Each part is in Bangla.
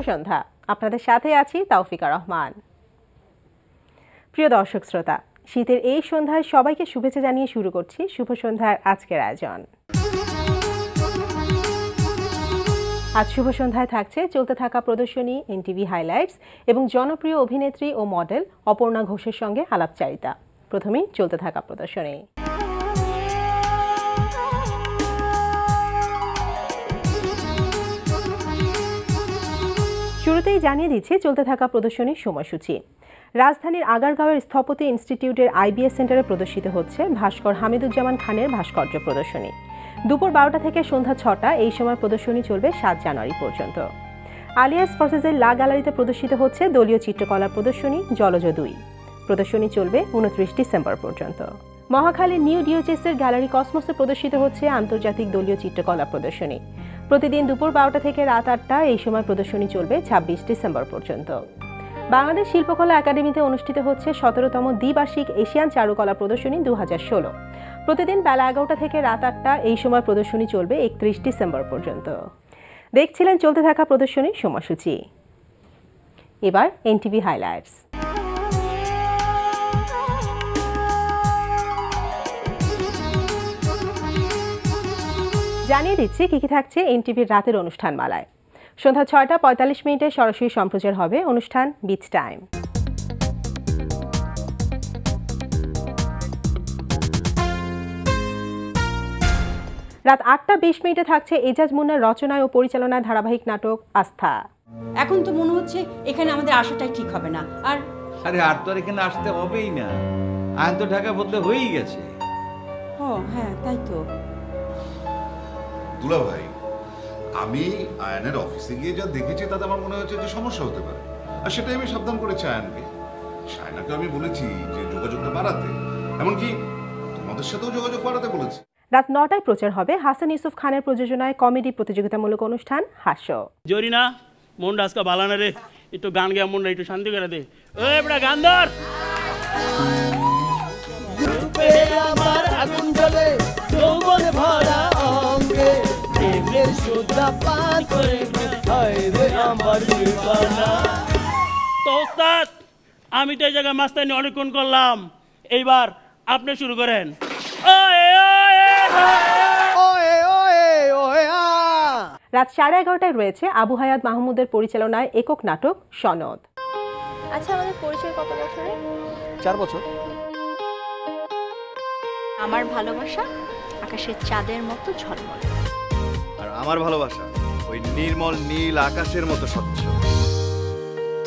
সন্ধ্যা, আপনাদের সাথে আছি তাওফিকা রহমান। প্রিয় দর্শক শ্রোতা, শীতের এই সন্ধ্যায় সবাইকে শুভেচ্ছা জানিয়ে শুরু করছি শুভ সন্ধ্যার আজকের আয়োজন। আজ শুভ সন্ধ্যায় থাকছে চলতে থাকা প্রদর্শনী, এনটিভি হাইলাইটস এবং জনপ্রিয় অভিনেত্রী ও মডেল অপর্ণা ঘোষের সঙ্গে আলাপচারিতা। প্রথমেই চলতে থাকা প্রদর্শনী। শুরুতেই জানিয়ে দিচ্ছি চলতে থাকা প্রদর্শনীর সময়সূচি। রাজধানীর আগারগাঁওয়ের স্থপতি ইনস্টিটিউটের আইবিএস সেন্টারে প্রদর্শিত হচ্ছে ভাস্কর হামিদুজ্জামান খানের ভাস্কর্য প্রদর্শনী। দুপুর 12টা থেকে সন্ধ্যা 6টা এই সময় প্রদর্শনী চলবে 7 জানুয়ারি পর্যন্ত। আলিয়াস ফরসেসের লা গ্যালারিতে প্রদর্শিত হচ্ছে দলীয় চিত্রকলা প্রদর্শনী জলজ 2। প্রদর্শনী চলবে 29 ডিসেম্বর পর্যন্ত। মহাখালীর নিউ ডিওচেসের গ্যালারি কসমোসে প্রদর্শিত হচ্ছে আন্তর্জাতিক দলীয় চিত্রকলা প্রদর্শনী। প্রতিদিন দুপুর 12টা থেকে রাত 8টা এই সময় প্রদর্শনী চলবে 26 ডিসেম্বর পর্যন্ত। বাংলাদেশ শিল্পকলা একাডেমিতে অনুষ্ঠিত হচ্ছে 17তম দ্বিবার্ষিক এশিয়ান চারুকলা প্রদর্শনী 2016। প্রতিদিন বেলা 11টা থেকে রাত 8টা এই সময় প্রদর্শনী চলবে 31 ডিসেম্বর পর্যন্ত। দেখছিলেন চলতে থাকা প্রদর্শনীর সময়সূচি। এবার এনটিভি হাইলাইটস। জানিয়ে দিচ্ছি কি থাকছে এনটিভির রাতের অনুষ্ঠান মালায়। সন্ধ্যা 6টা 45 মিনিটে সরাসরি সম্প্রচার হবে অনুষ্ঠান বিচ টাইম। রাত 8টা 20 মিনিটে থাকছে এজাজ মুন্নার রচনায় ও পরিচালনায় ধারাবাহিক নাটক আস্থা। এখন তো মনে হচ্ছে এখানে আমাদের আসাটাই ঠিক হবে না। আরে আর তো এখানে আসতে হবেই না, আয়ন তো ঢাকা বদলে হয়েই গেছে। ও হ্যাঁ, তাই তো। দুলা ভাই, আমি আয়নের অফিসে গিয়ে যা দেখেছি তাতে আমার মনে হচ্ছে যে সমস্যা হতে পারে, আর সেটাই আমি সাবধান করেছি আয়নকে। শায়নাকে আমি বলেছি যে যোগাযোগটা বাড়াতে, এমনকি তোমাদের সাথেও যোগাযোগ বাড়াতে বলেছি। রাত 9টায় প্রচার হবে হাসান ইউসুফ খানের প্রযোজনায় কমেডি প্রতিযোগিতামূলক অনুষ্ঠান হাস্য। জরিনা মনটা আজকে বালানা রে, একটু গান গেয়া মনটা একটু শান্তি করে দে। ওই বড় গান ধর। আমার আগুন জ্বলে যৌবন ভরা অঙ্গে, প্রেমের সুধা পান করে হায় রে আমার দিওয়ানা। তো ওস্তাদ, আমি তো এই জায়গায় মাস্তানি অনেকক্ষণ করলাম, এইবার আপনি শুরু করেন। রাত 11:30টায় রয়েছে আবু হায়াত মাহমুদের পরিচালনায় একক নাটক সনদ। আচ্ছা, আমাদের পরিচয় কত বছরের? 4 বছর। আমার ভালোবাসা আকাশের চাঁদের মতো ঝলমলে, আর আমার ভালোবাসা ওই নির্মল নীল আকাশের মতো স্বচ্ছ।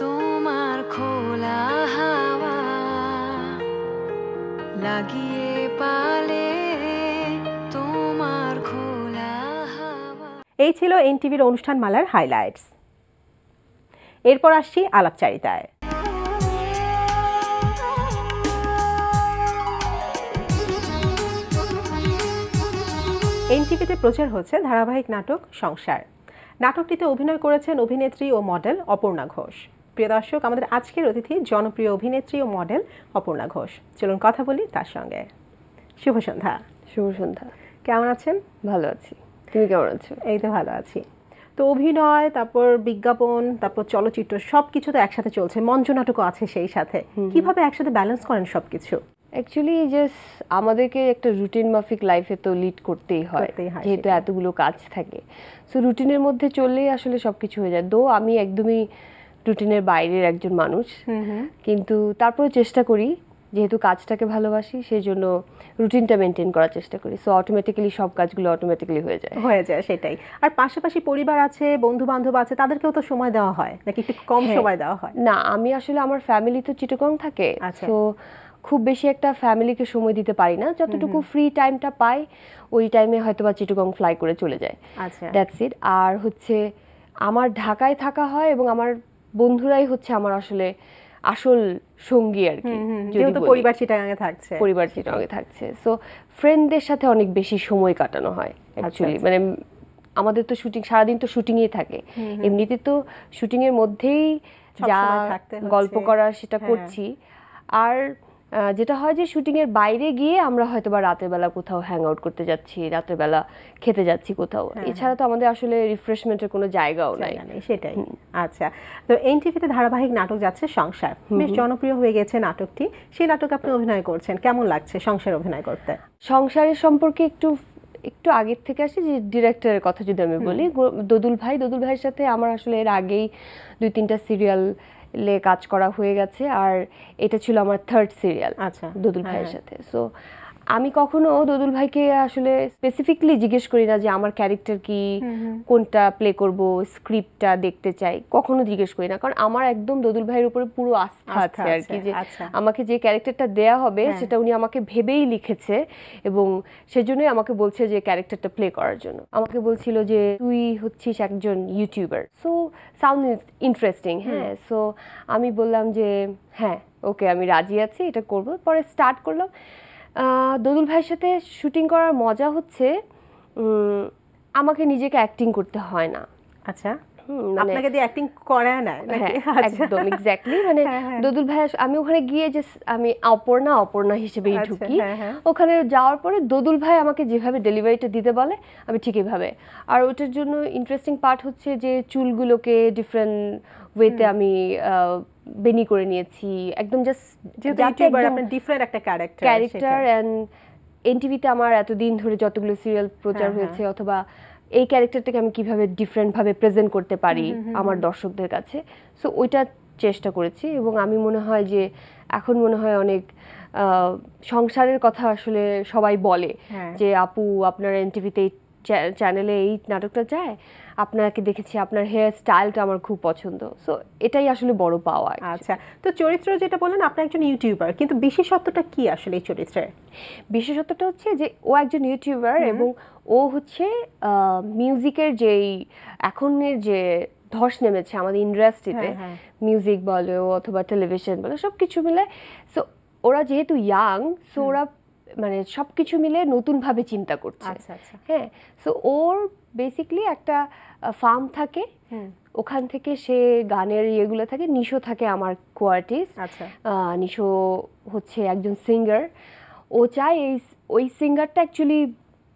তোমার খোলা হাওয়া লাগিয়ে পালে, তোমার খোলা হাওয়া। এই ছিল এনটিভির অনুষ্ঠান মালার হাইলাইটস। এরপর আসছি আলাপচারিতায়। এনটিভিতে প্রচার হচ্ছে ধারাবাহিক নাটক সংসার। নাটকটিতে অভিনয় করেছেন অভিনেত্রী ও মডেল অপর্ণা ঘোষ। প্রিয় দর্শক, আমাদের আজকের অতিথি জনপ্রিয় অভিনেত্রী ও মডেল অপর্ণা ঘোষ। চলুন কথা বলি তার সঙ্গে। শুভ সন্ধ্যা। শুভ সন্ধ্যা। কেমন আছেন? ভালো আছি, তুমি কেমন আছো? এই তো ভালো আছি। তো অভিনয়, তারপর বিজ্ঞাপন, তারপর চলচ্চিত্র সবকিছু তো একসাথে চলছে, মঞ্চ নাটকও আছে সেই সাথে। কিভাবে একসাথে ব্যালেন্স করেন সবকিছু? অ্যাকচুয়ালি জাস্ট আমাদেরকে একটা রুটিন মাফিক লাইফে তো লিড করতেই হয়, যেহেতু এতগুলো কাজ থাকে। সো রুটিনের মধ্যে চললেই আসলে সবকিছু হয়ে যায়। আমি একদমই রুটিনের বাইরের একজন মানুষ, কিন্তু তারপরে চেষ্টা করি, যেহেতু কাজটাকে ভালোবাসি সেই জন্য রুটিনটা মেনটেন করার চেষ্টা করি। সো অটোমেটিক্যালি সব কাজগুলো অটোমেটিক্যালি হয়ে যায়। সেটাই। আর পাশাপাশি পরিবার আছে, বন্ধু বান্ধব আছে, তাদেরকেও তো সময় দেওয়া হয় নাকি একটু কম সময় দেওয়া হয়? না, আমি আসলে আমার ফ্যামিলি তো চিটাগং থাকে, তো খুব বেশি একটা ফ্যামিলিকে সময় দিতে পারি না। যতটুকু ফ্রি টাইমটা পাই ওই টাইমে হয়তো বা চিটাগং ফ্লাই করে চলে যায়। আচ্ছা, দ্যাটস ইট। আর হচ্ছে আমার ঢাকায় থাকা হয় এবং আমার বন্ধুরাই হচ্ছে আমার আসলে আসল সঙ্গী আর কি, যেহেতু পরিবার চিটাগাঙে থাকছে। সো ফ্রেন্ডদের সাথে অনেক বেশি সময় কাটানো হয় অ্যাকচুয়ালি। মানে আমাদের তো শুটিং, সারাদিন তো শুটিংই থাকে, এমনিতে তো শুটিং এর মধ্যেই যা গল্প করার সেটা করছি। আর যেটা হয় যে শুটিংয়ের বাইরে গিয়ে আমরা হয়তো বা রাতের বেলা কোথাও হ্যাং আউট করতে যাচ্ছি, রাতের বেলা খেতে যাচ্ছি কোথাও, এছাড়া তো আমাদের আসলে রিফ্রেশমেন্টের কোনো জায়গাও নাই। সেটাই। আচ্ছা, তো এনটিভিতে ধারাবাহিক নাটক যাচ্ছে সংসার, বেশ জনপ্রিয় হয়ে গেছে নাটকটি। সেই নাটকে আপনি অভিনয় করছেন, কেমন লাগছে সংসারে অভিনয় করতে? সংসারের সম্পর্কে একটু আগের থেকে আসি, যে ডিরেক্টরের কথা যদি আমি বলি, দোদুল ভাইয়ের সাথে আমার আসলে এর আগেই 2-3টা সিরিয়ালে কাজ করা হয়ে গেছে, আর এটা ছিল আমার 3rd সিরিয়াল দোদুল ভাইয়ের সাথে। সো আমি কখনো দোদুল ভাইকে আসলে স্পেসিফিকলি জিজ্ঞেস করি না যে আমার ক্যারেক্টার কি, কোনটা প্লে করব, স্ক্রিপ্টটা দেখতে চাই, কখনো জিজ্ঞেস করি না, কারণ আমার একদম দোদুল ভাইয়ের উপরে পুরো আস্থা আছে আর কি, যে আমাকে যে ক্যারেক্টারটা দেয়া হবে সেটা উনি আমাকে ভেবেই লিখেছে, এবং সেজন্যই আমাকে বলছে যে ক্যারেক্টারটা প্লে করার জন্য। আমাকে বলছিল যে তুই হচ্ছিস একজন ইউটিউবার, সো সাউন্ড ইন্টারেস্টিং। হ্যাঁ, সো আমি বললাম যে হ্যাঁ ওকে, আমি রাজি আছি, এটা করব। পরে স্টার্ট করলাম। দোদুল ভাইয়ের সাথে শুটিং করার মজা হচ্ছে আমাকে নিজেকে অ্যাক্টিং করতে হয় না। আচ্ছা, আপনাকে দিয়ে অ্যাক্টিং করায় না? একদম এক্স্যাক্টলি, মানে দোদুল ভাই, আমি ওখানে গিয়ে যে আমি অপর্ণা হিসেবেই ঢুকি। ওখানে যাওয়ার পরে দোদুল ভাই আমাকে যেভাবে ডেলিভারিটা দিতে বলে আমি ঠিক এইভাবে। আর ওটার জন্য ইন্টারেস্টিং পার্ট হচ্ছে যে চুলগুলোকে ডিফারেন্ট ওয়েতে আমি বেনি করে নিয়েছি, একদম জাস্ট ডিফারেন্ট একটা ক্যারেক্টার। এন্ড এনটিভিতে আমার এতদিন ধরে যতগুলো সিরিয়াল প্রচার হয়েছে, অথবা এই ক্যারেক্টারটাকে আমি কিভাবে ডিফারেন্ট ভাবে প্রেজেন্ট করতে পারি আমার দর্শকদের কাছে, সো ওইটা চেষ্টা করেছি। এবং আমি মনে হয় যে এখন মনে হয় অনেক সংসারের কথা আসলে সবাই বলে যে আপু আপনার এনটিভিতে চ্যানেলে এই নাটকটা যায়, আপনাকে দেখেছি, আপনার হেয়ার স্টাইলটা আমার খুব পছন্দ, সো এটাই আসলে বড় পাওয়া। আচ্ছা, তো চরিত্র যেটা বললেন আপনি একজন ইউটিউবার, কিন্তু বিশেষত্বটা কি আসলে এই চরিত্রের? বিশেষত্বটা হচ্ছে যে ও একজন ইউটিউবার, এবং ও হচ্ছে মিউজিকের যেই এখনের যে ধস নেমেছে আমাদের ইন্ডাস্ট্রিতে, মিউজিক বলো অথবা টেলিভিশন বলো, সব কিছু মিলে, সো ওরা যেহেতু ইয়াং, সো ওরা মানে সবকিছু মিলে নতুন ভাবে চিন্তা করছে। হ্যাঁ, সো ওর বেসিক্যালি একটা ফার্ম থাকে, ওখান থেকে সে গানের ইয়েগুলো থাকে। নিশো থাকে আমার কোয়ার্টিস্ট। নিশো হচ্ছে একজন সিঙ্গার। ও চায় ওই সিঙ্গারটা অ্যাকচুয়ালি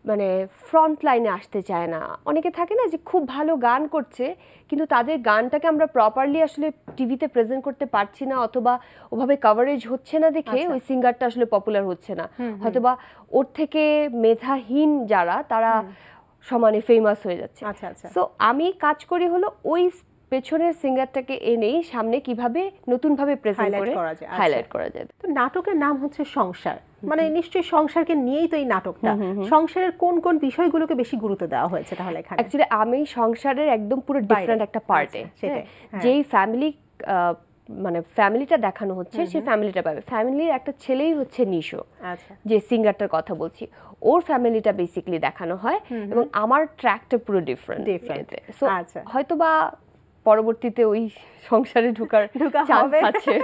মানে ফ্রন্ট লাইনে আসতে চায় না। অনেকে থাকে না যে খুব ভালো গান করছে, কিন্তু তাদের গানটাকে আমরা প্রপারলি আসলে টিভিতে প্রেজেন্ট করতে পারছি না, অথবা ওভাবে কভারেজ হচ্ছে না দেখে ওই সিঙ্গারটা আসলে পপুলার হচ্ছে না। হয়তোবা ওর থেকে মেধাহীন যারা, তারা সমানে ফেমাস হয়ে যাচ্ছে। সো আমি কাজ করি হলো ওই পেছনের সিঙ্গারটাকে এনেই সামনে কিভাবে নতুন ভাবে প্রেজেন্ট করে হাইলাইট করা যায়। তো নাটকের নাম হচ্ছে সংসার, মানে নিশ্চয়ই সংসারকে নিয়েই তো এই নাটকটা। সংসারের কোন কোন বিষয়গুলোকে বেশি গুরুত্ব দেওয়া হয়েছে তাহলে এখানে? অ্যাকচুয়ালি আমি সংসারের একদম পুরো ডিফারেন্ট একটা পার্টে, যেই ফ্যামিলি মানে ফ্যামিলিটা দেখানো হচ্ছে, সেই ফ্যামিলিটা পাবে। ফ্যামিলির একটা ছেলেই হচ্ছে নিশো, যে সিঙ্গারটার কথা বলছি, ওর ফ্যামিলিটা বেসিক্যালি দেখানো হয়, এবং আমার ট্র্যাকটা পুরো ডিফারেন্ট। সো হয়তোবা পরবর্তীতে ওই সংসারে ঢোকা চান্স আছে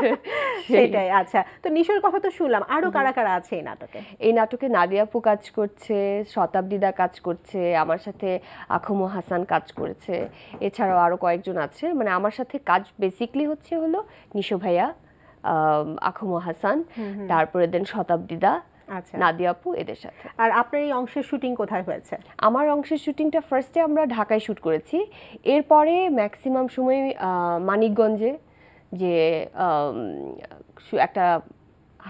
সেটাই। আচ্ছা, তো নিশোর কথা তো শুনলাম, আরো কারা কারা আছে এই নাটকে? এই নাটকে নাদিয়া আপু কাজ করছে, শতাব্দীদা কাজ করছে, আমার সাথে আখমো হাসান কাজ করেছে, এছাড়াও আরো কয়েকজন আছে। মানে আমার সাথে কাজ বেসিক্যালি হলো নিশো ভাইয়া, আখমো হাসান, তারপরে দেন শতাব্দীদা, নাদিয়া আপু, এদের সাথে। আর আপনার এই অংশের শুটিং কোথায় হয়েছে? আমার অংশের শুটিংটা ফার্স্টে আমরা ঢাকায় শুট করেছি, এরপরে ম্যাক্সিমাম সময় মানিকগঞ্জে যে একটা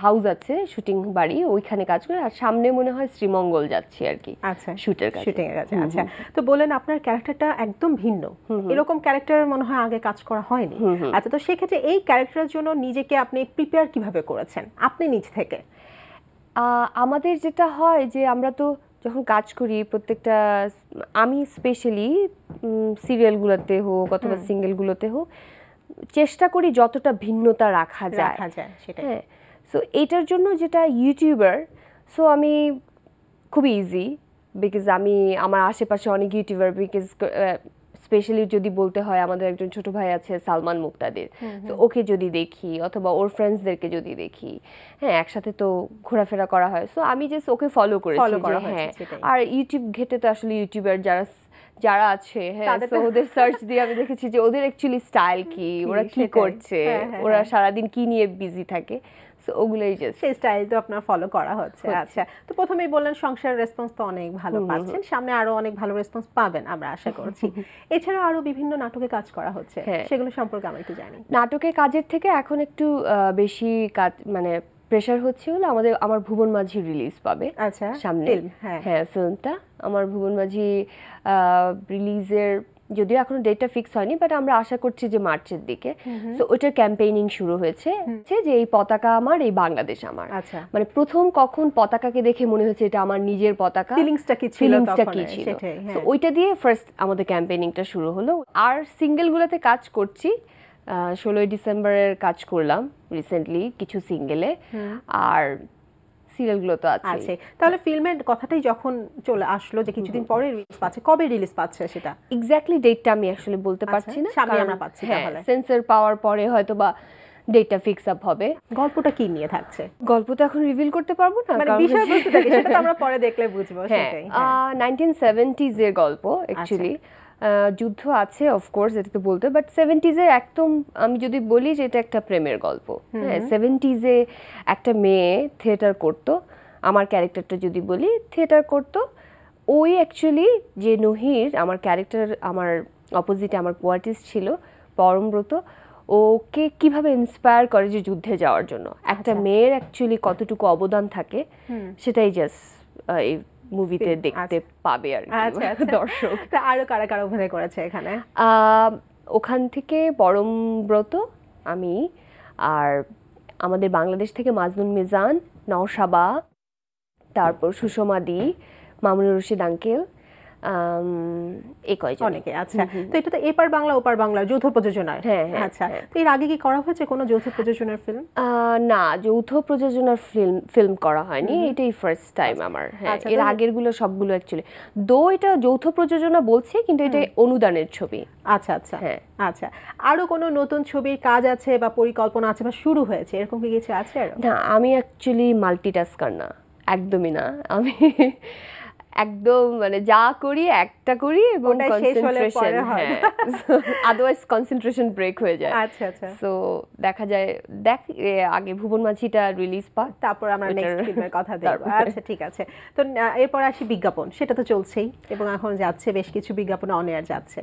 হাউস আছে শুটিং বাড়ি, ওইখানে কাজ করে, আর সামনে মনে হয় শ্রীমঙ্গল যাচ্ছি আর কি শুটিং এর কাছে। আচ্ছা, তো বলেন আপনার ক্যারেক্টারটা একদম ভিন্ন, এরকম ক্যারেক্টার মনে হয় আগে কাজ করা হয়নি। আচ্ছা, তো সেক্ষেত্রে এই ক্যারেক্টারের জন্য নিজেকে আপনি প্রিপেয়ার কিভাবে করেছেন আপনি নিজ থেকে? আমাদের যেটা হয় যে আমরা তো যখন কাজ করি প্রত্যেকটা, আমি স্পেশালি সিরিয়ালগুলোতে হোক অথবা সিঙ্গেলগুলোতে হোক, চেষ্টা করি যতটা ভিন্নতা রাখা যায়। হ্যাঁ, সো এইটার জন্য যেটা ইউটিউবার, সো আমি খুবই ইজি, বিকজ আমি আমার আশেপাশে অনেক ইউটিউবার, বিকজ স্পেশালি যদি বলতে হয় আমাদের একজন ছোট ভাই আছে সালমান মুক্তাদির, তো ওকে যদি দেখি অথবা ওর ফ্রেন্ডসদেরকে যদি দেখি, হ্যাঁ একসাথে তো ঘোরাফেরা করা হয়, সো আমি জাস্ট ওকে ফলো করেছি। হ্যাঁ, আর ইউটিউব ঘেটে তো আসলে ইউটিউবার যারা আছে, হ্যাঁ, তো ওদের সার্চ দিয়ে আমি দেখেছি যে ওদের অ্যাকচুয়ালি স্টাইল কি, ওরা কি করছে, ওরা সারাদিন কি নিয়ে বিজি থাকে, সো ওগুলোই জাস্ট সেই স্টাইল তো আপনার ফলো করা হচ্ছে। আচ্ছা, তো প্রথমেই বললেন সংসারের রেসপন্স তো অনেক ভালো পাচ্ছেন, সামনে আরো অনেক ভালো রেসপন্স পাবেন আমরা আশা করছি। এছাড়াও আরো বিভিন্ন নাটকে কাজ করা হচ্ছে, সেগুলো সম্পর্কে আমরা একটু জানি। নাটকের কাজের থেকে এখন একটু বেশি কাজ মানে প্রেশার হচ্ছে হলো আমার ভুবন মাঝি রিলিজ পাবে সামনে। হ্যাঁ, ফিল্মটা আমার ভুবন মাঝি রিলিজের যদিও এখনো ডেটটা ফিক্স হয়নি, বাট আমরা আশা করছি যে মার্চের দিকে। সো ওটার ক্যাম্পেইনিং শুরু হয়েছে যে এই পতাকা আমার, এই বাংলাদেশ আমার। মানে প্রথম কখন পতাকাকে দেখে মনে হচ্ছে এটা আমার নিজের পতাকা, ফিলিংসটা কি ছিল সো ওইটা দিয়ে ফার্স্ট আমাদের ক্যাম্পেইনিংটা শুরু হলো। আর সিঙ্গেলগুলোতে কাজ করছি, 16 ডিসেম্বরের কাজ করলাম রিসেন্টলি কিছু সিঙ্গেলে, আর সিরিয়ালগুলো তো আছে। তাহলে ফিল্মের কথাটাই যখন চলে আসলো যে কিছুদিন পরে রিলিজ পাচ্ছে, কবে রিলিজ পাচ্ছে সেটা এক্স্যাক্টলি ডেটটা আমি আসলে বলতে পারছি না, সামনে আমরা পাচ্ছি তাহলে সেন্সর পাওয়ার পরে হয়তো বা ডেটটা ফিক্স আপ হবে। গল্পটা কি নিয়ে থাকছে? গল্প তো এখন রিভিল করতে পারবো না, মানে বিষয়বস্তুটা কি সেটা তো আমরা পরে দেখলে বুঝবো। সেটাই 1970s এর গল্প অ্যাকচুয়ালি। যুদ্ধ আছে অফকোর্স, এটা তো বলতে, বাট 70s এর একদম আমি যদি বলি যে এটা একটা প্রেমের গল্প। হ্যাঁ, 70s এ একটা মেয়ে থিয়েটার করতো, আমার ক্যারেক্টারটা যদি বলি থিয়েটার করতো। ওই অ্যাকচুয়ালি যে নহির আমার ক্যারেক্টার, আমার অপোজিটে আমার কোয়ার্টিস্ট ছিল পরমব্রত, ওকে কিভাবে ইন্সপায়ার করে যে যুদ্ধে যাওয়ার জন্য। একটা মেয়ের অ্যাকচুয়ালি কতটুকু অবদান থাকে সেটাই জাস্ট এই মুভিতে দেখতে পাবে আর দর্শক। আরো কারা কারা অভিনয় করেছে এখানে? ওখান থেকে পরমব্রত, আমি, আর আমাদের বাংলাদেশ থেকে মাজনুন মিজান, নওশাবা, তারপর সুষমা দি, মামুনুর রশিদ আঙ্কেল, এই কয়জন অনেকে। আচ্ছা, তো এটা তো এপার বাংলা ওপার বাংলা যৌথ প্রযোজনার। আচ্ছা, তো এর আগে কি করা হয়েছে কোনো যৌথ প্রযোজনার ফিল্ম? না, যৌথ প্রযোজনার ফিল্ম করা হয়নি, এটাই ফার্স্ট টাইম আমার। হ্যাঁ, এর আগের গুলো সবগুলো অ্যাকচুয়ালি এটা যৌথ প্রযোজনা বলছে, কিন্তু এটা অনুদানের ছবি। আচ্ছা আচ্ছা, হ্যাঁ। আচ্ছা, আরো কোনো নতুন ছবির কাজ আছে বা পরিকল্পনা আছে বা শুরু হয়েছে এরকম কি কিছু আছে? না, আমি অ্যাকচুয়ালি মাল্টিটাস্কার না, একদমই না। আমি একদম মানে যা করি একটা করি এবং কনসেন্ট্রেশন, হ্যাঁ, আদারওয়াইজ কনসেন্ট্রেশন ব্রেক হয়ে যায়। আচ্ছা আচ্ছা, সো দেখা যায় আগে ভুবন মাঝিটা রিলিজ পাক, তারপর আমরা নেক্সট ফিল্মের কথা দেখব। আচ্ছা, ঠিক আছে। তো এরপর আসি বিজ্ঞাপন, সেটা তো চলছেই এবং এখন যাচ্ছে বেশ কিছু বিজ্ঞাপন অন এয়ার যাচ্ছে।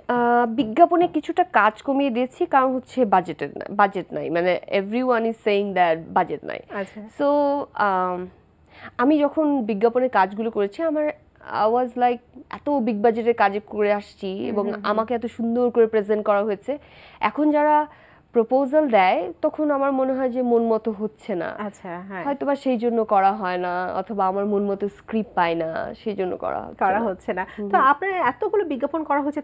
বিজ্ঞাপনে কিছুটা কাজ কমিয়ে দিয়েছি, কারণ হচ্ছে বাজেট নাই, মানে everyone is saying that budget নাই। আচ্ছা, সো আমি যখন বিজ্ঞাপনের কাজগুলো করেছি, আমার I was like এত বিগ বাজেটের কাজ করে আসছি এবং আমাকে এত সুন্দর করে প্রেজেন্ট করা হয়েছে, এখন যারা প্রপোজাল দেয় তখন আমার মনে হয় যে মন মতো হচ্ছে না। আচ্ছা, হ্যাঁ, হয়তো বা সেই জন্য করা হয় না, অথবা আমার মন মতো স্ক্রিপ্ট পাই না, সেই জন্য করা হচ্ছে না। তো আপনার এতগুলো বিজ্ঞাপন করা হচ্ছে,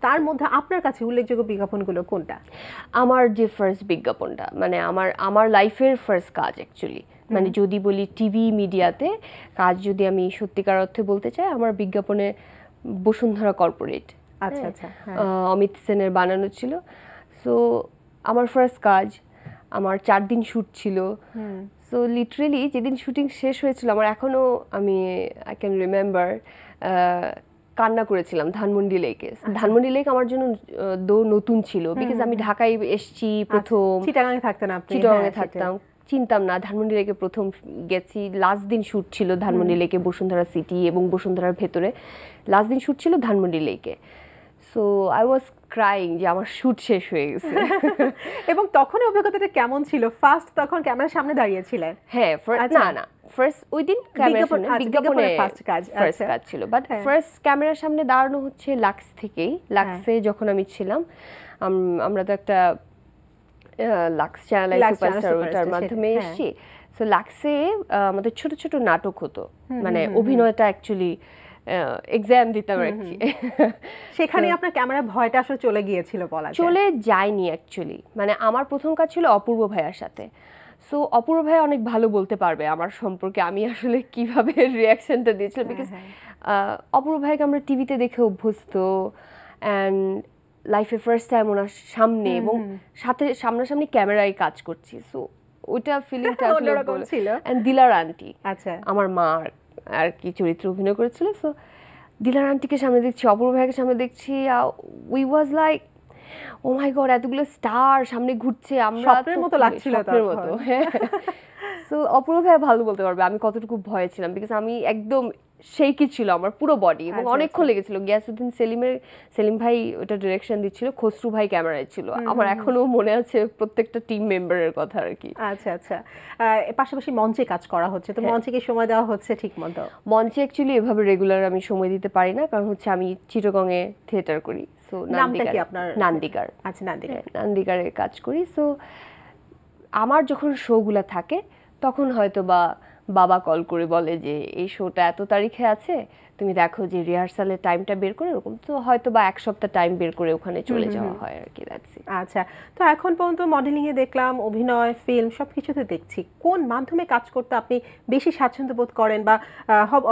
তার মধ্যে আপনার কাছে উল্লেখযোগ্য বিজ্ঞাপনগুলো কোনটা? আমার যে ফার্স্ট বিজ্ঞাপনটা, মানে আমার লাইফের ফার্স্ট কাজ অ্যাকচুয়ালি, মানে যদি বলি টিভি মিডিয়াতে কাজ, যদি আমি সত্যিকার অর্থে বলতে চাই, আমার বিজ্ঞাপনে বসুন্ধরা কর্পোরেট, আচ্ছা আচ্ছা, অমিত সেনের বানানো ছিল। সো আমার ফার্স্ট কাজ, আমার 4 দিন শ্যুট ছিল। সো লিটারেলি যেদিন শুটিং শেষ হয়েছিল, আমার এখনো আই ক্যান রিমেম্বার, কান্না করেছিলাম ধানমন্ডি লেকে। ধানমন্ডি লেক আমার জন্য নতুন ছিল, বিকজ আমি ঢাকায় এসেছি প্রথম, চিটাগাঙে থাকতেন আপনি? চিটাগাঙে থাকতাম, চিনতাম না। ধানমন্ডি লেকে প্রথম গেছি, লাস্ট দিন শ্যুট ছিল ধানমন্ডি লেকে, বসুন্ধরা সিটি এবং বসুন্ধরার ভেতরে লাস্ট দিন শ্যুট ছিল ধানমন্ডি লেকে। সো আই ওয়াজ ক্রাইং যে আমার শ্যুট শেষ হয়ে গেছে। এবং তখন অভিজ্ঞতাটা কেমন ছিল? ফার্স্ট তখন ক্যামেরার সামনে দাঁড়িয়েছিলেন? হ্যাঁ, না ফার্স্ট ওই দিন বিজ্ঞাপনের ফার্স্ট কাজ ছিল, বাট ফার্স্ট ক্যামেরার সামনে দাঁড়ানো হচ্ছে লাক্স থেকেই। লাক্সে যখন আমি ছিলাম, আমরা তো একটা লাক্স চ্যানেল সুপারস্টার, ওটার মাধ্যমে এসেছি। সো লাক্সে আমাদের ছোট ছোট নাটক হতো, মানে অভিনয়টা অ্যাকচুয়ালি এক্সাম দিতাম আর কি। সেখানে আপনার ক্যামেরা ভয়টা আসলে চলে গিয়েছিল বলা যায়? চলে যায়নি অ্যাকচুয়ালি, মানে আমার প্রথম কাজ ছিল অপূর্ব ভাইয়ার সাথে। সো অপূর্ব ভাই অনেক ভালো বলতে পারবে আমার সম্পর্কে, আমি আসলে কিভাবে রিয়াকশনটা দিয়েছিলাম, বিকজ অপূর্ব ভাইকে আমরা টিভিতে দেখে অভ্যস্ত, অ্যান্ড লাইফে ফার্স্ট টাইম ওনার সামনে এবং সামনাসামনি ক্যামেরায় কাজ করছি। সো ওইটা ফিলিংটা আসলে ছিল। অ্যান্ড দিলার আন্টি, আচ্ছা, আমার মা আর কি চরিত্র অভিনয় করেছিল। সো দিলার আন্টিকে সামনে দেখছি, অপূর্ব ভাইকে সামনে দেখছি, we was like oh my god, এতগুলো স্টার সামনে ঘুরছে, আমরা স্বপ্নের মতো লাগছিল, স্বপ্নের মতো। হ্যাঁ, সো অপূর্ব ভাই ভালো বলতে পারবে আমি কতটুকু ভয়ে ছিলাম, বিকজ আমি একদম সেই কি ছিল আমার পুরো বডি, এবং অনেকক্ষণ লেগেছিল। গিয়াসউদ্দিন সেলিম ভাই ওটা ডিরেকশন দিচ্ছিল, খসরু ভাই ক্যামেরায় ছিল। আমার এখনো মনে আছে প্রত্যেকটা টিম মেম্বারের কথা আর কি। আচ্ছা আচ্ছা, পাশাপাশি মঞ্চে কাজ করা হচ্ছে, তো মঞ্চে কি সময় দেওয়া হচ্ছে ঠিক মতো? মঞ্চে অ্যাকচুয়ালি এভাবে রেগুলার আমি সময় দিতে পারি না, কারণ হচ্ছে আমি চিটাগংয়ে থিয়েটার করি। সো নান্দিকার, আচ্ছা নান্দিকারে কাজ করি। সো আমার যখন শোগুলা থাকে তখন হয়তো বা বাবা কল করে বলে যে এই শোটা এত তারিখে আছে, তুমি দেখো যে রিহার্সালের টাইমটা বের করে, এরকম। তো হয়তো বা এক সপ্তাহ টাইম বের করে ওখানে চলে যাওয়া হয় আর কি। আচ্ছা, তো এখন পর্যন্ত মডেলিং এ দেখলাম, অভিনয়, ফিল্ম সবকিছুতে দেখছি, কোন মাধ্যমে কাজ করতে আপনি বেশি স্বাচ্ছন্দ্য বোধ করেন, বা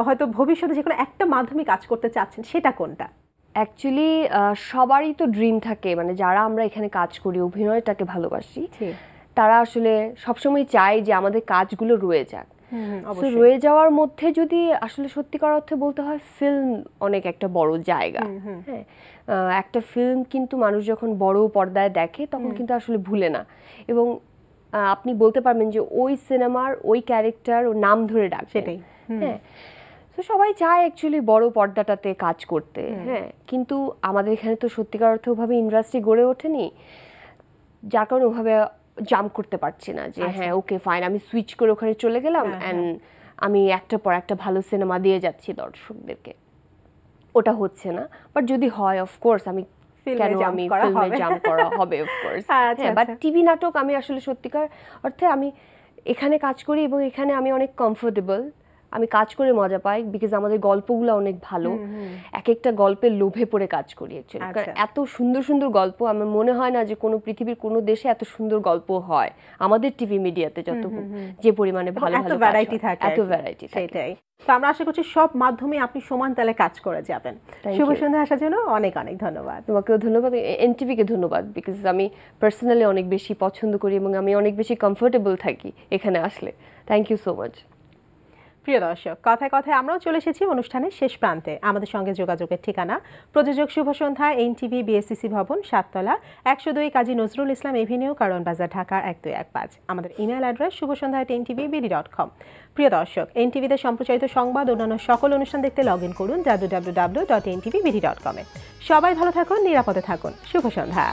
হয়তো ভবিষ্যতে যে কোনো একটা মাধ্যমে কাজ করতে চাচ্ছেন, সেটা কোনটা? অ্যাকচুয়ালি সবারই তো ড্রিম থাকে, মানে যারা আমরা এখানে কাজ করি, অভিনয়টাকে ভালোবাসি, তারা আসলে সবসময় চায় যে আমাদের কাজগুলো রয়ে যাক। রয়ে যাওয়ার মধ্যে যদি আসলে সত্যিকার অর্থে বলতে হয়, ফিল্ম অনেক একটা বড় জায়গা। হ্যাঁ, একটা ফিল্ম কিন্তু মানুষ যখন বড় পর্দায় দেখে তখন কিন্তু আসলে ভুলে না, এবং আপনি বলতে পারবেন যে ওই সিনেমার ওই ক্যারেক্টার ও নাম ধরে ডাক। সেটাই, হ্যাঁ। তো সবাই চায় অ্যাকচুয়ালি বড় পর্দাটাতে কাজ করতে। হ্যাঁ, কিন্তু আমাদের এখানে তো সত্যিকার অর্থে ওভাবে ইন্ডাস্ট্রি গড়ে ওঠেনি, যার কারণে ওভাবে জাম্প করতে পারছি না যে হ্যাঁ ওকে ফাইন আমি সুইচ করে ওখানে চলে গেলাম অ্যান্ড আমি একটার পর একটা ভালো সিনেমা দিয়ে যাচ্ছি দর্শকদেরকে। ওটা হচ্ছে না। বাট যদি হয় অফকোর্স আমি কেন আমি ফিল্মে জাম্প করা হবে অফকোর্স। বাট টিভি নাটক আমি আসলে সত্যিকার অর্থে আমি এখানে কাজ করি এবং এখানে আমি অনেক কমফোর্টেবল, আমি কাজ করে মজা পাই, বিকজ আমাদের গল্পগুলো অনেক ভালো। এক একটা গল্পের লোভে পড়ে কাজ করি অ্যাকচুয়ালি, কারণ এত সুন্দর সুন্দর গল্প আমার মনে হয় না যে কোনো পৃথিবীর কোনো দেশে এত সুন্দর গল্প হয় আমাদের টিভি মিডিয়াতে, যত যে পরিমাণে ভালো ভালো ভ্যারাইটি থাকে, এত ভ্যারাইটি থাকে। সেটাই তো আমরা আশা করছি সব মাধ্যমে আপনি সমান তালে কাজ করে যাবেন। শুভ সন্ধ্যা আসার জন্য অনেক অনেক ধন্যবাদ। তোমাকেও ধন্যবাদ, এনটিভিকে ধন্যবাদ, বিকজ আমি পার্সোনালি অনেক বেশি পছন্দ করি এবং আমি অনেক বেশি কমফোর্টেবল থাকি এখানে আসলে। Thank you so much. প্রিয় দর্শক, কথায় কথায় আমরাও চলে এসেছি অনুষ্ঠানের শেষ প্রান্তে। আমাদের সঙ্গে যোগাযোগের ঠিকানা প্রযোজক শুভ সন্ধ্যা, এনটিভি, বিএসসিসি ভবন, 7 তলা, 102 কাজী নজরুল ইসলাম এভিনিউ, কারণ বাজার, ঢাকা 1215। আমাদের ইমেল অ্যাড্রেস shubhosandha@ntv.bd.com। প্রিয় দর্শক, এনটিভিতে সম্প্রচারিত সংবাদ অন্যান্য সকল অনুষ্ঠান দেখতে লগ ইন করুন www.ntvbd.com এ। সবাই ভালো থাকুন, নিরাপদে থাকুন। শুভ সন্ধ্যা।